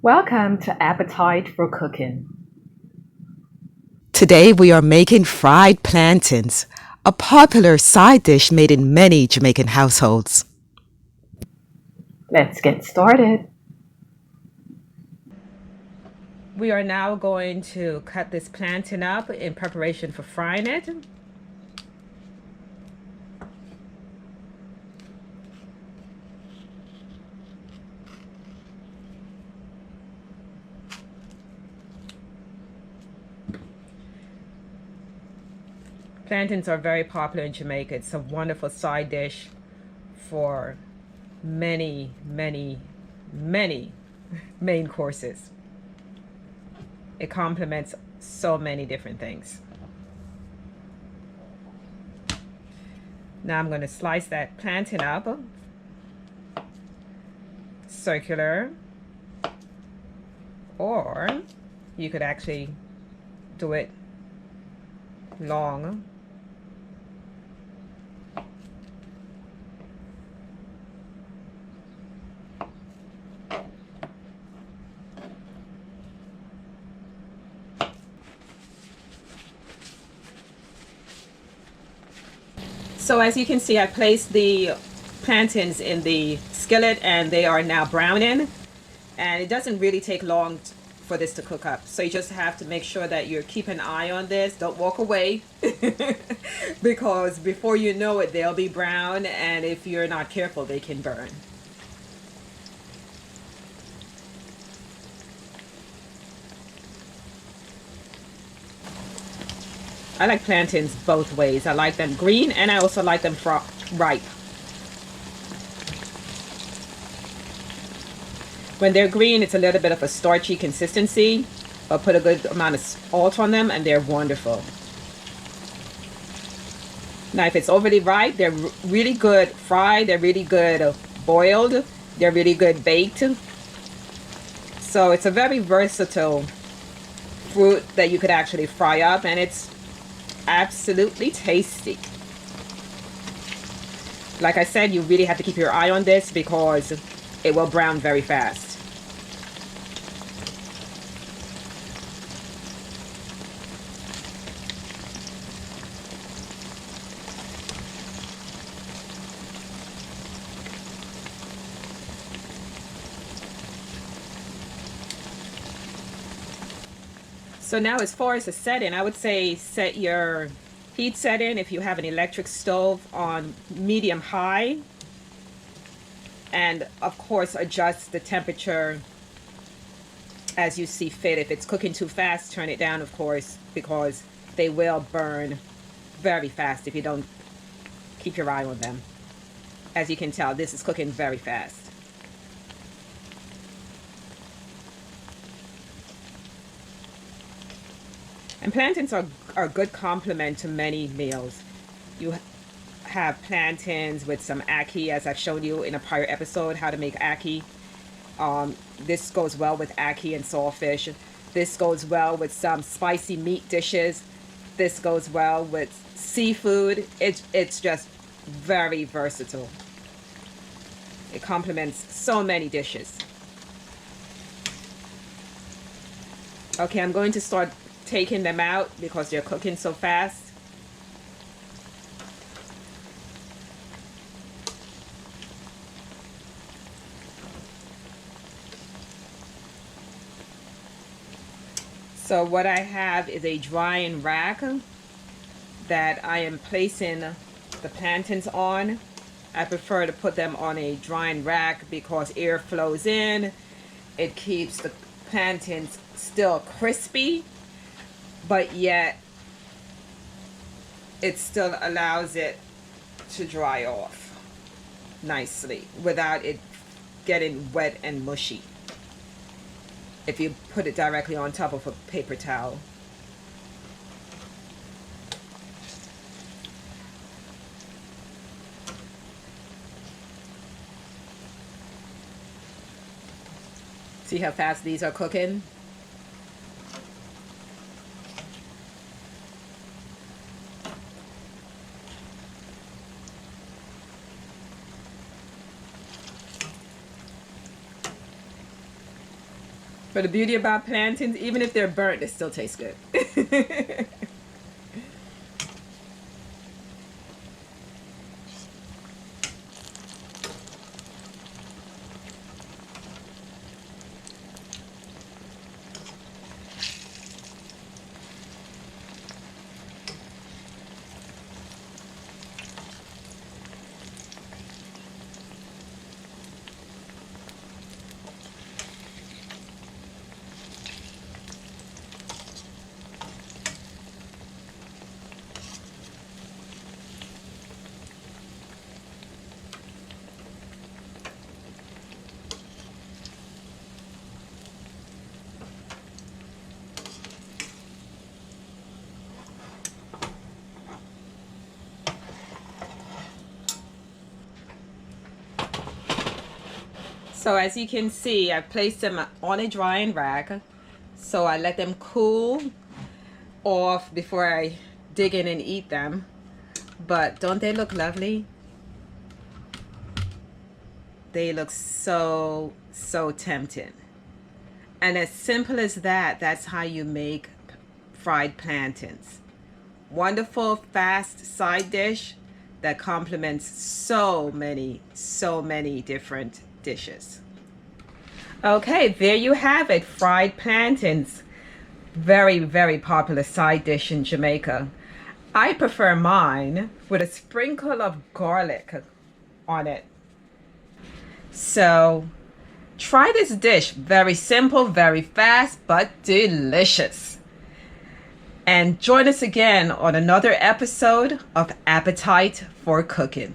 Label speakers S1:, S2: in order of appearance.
S1: Welcome to Appetite for Cooking.
S2: Today we are making fried plantains, a popular side dish made in many Jamaican households.
S1: Let's get started.
S2: We are now going to cut this plantain up in preparation for frying it. Plantains are very popular in Jamaica. It's a wonderful side dish for many, many, many main courses. It complements so many different things. Now I'm going to slice that plantain up, circular, or you could actually do it long. So as you can see, I placed the plantains in the skillet and they are now browning. And it doesn't really take long for this to cook up. So you just have to make sure that you keep an eye on this. Don't walk away because before you know it, they'll be brown. And if you're not careful, they can burn. I like plantains both ways. I like them green and I also like them ripe. When they're green, it's a little bit of a starchy consistency, but put a good amount of salt on them and they're wonderful. Now, if it's overly ripe, they're really good fried, they're really good boiled, they're really good baked. So it's a very versatile fruit that you could actually fry up, and it's absolutely tasty. Like I said, you really have to keep your eye on this because it will brown very fast. So now as far as the setting, I would say set your heat setting if you have an electric stove on medium high, and of course adjust the temperature as you see fit. If it's cooking too fast, turn it down, of course, because they will burn very fast if you don't keep your eye on them. As you can tell, this is cooking very fast. And plantains are a good complement to many meals. You have plantains with some ackee, as I've shown you in a prior episode, how to make ackee. This goes well with ackee and saltfish. This goes well with some spicy meat dishes. This goes well with seafood. It's just very versatile. It complements so many dishes. Okay, I'm going to start taking them out because they're cooking so fast. So what I have is a drying rack that I am placing the plantains on. I prefer to put them on a drying rack because air flows in. It keeps the plantains still crispy, but yet it still allows it to dry off nicely without it getting wet and mushy if you put it directly on top of a paper towel. See how fast these are cooking? But the beauty about plantains, even if they're burnt, they still taste good. So as you can see, I placed them on a drying rack. So I let them cool off before I dig in and eat them. But don't they look lovely? They look so, so tempting. And as simple as that, that's how you make fried plantains. Wonderful, fast side dish that complements so many different dishes. Okay, there you have it, fried plantains. Very, very popular side dish in Jamaica. I prefer mine with a sprinkle of garlic on it. So try this dish. Very simple, very fast, but delicious. And join us again on another episode of Appetite for Cooking.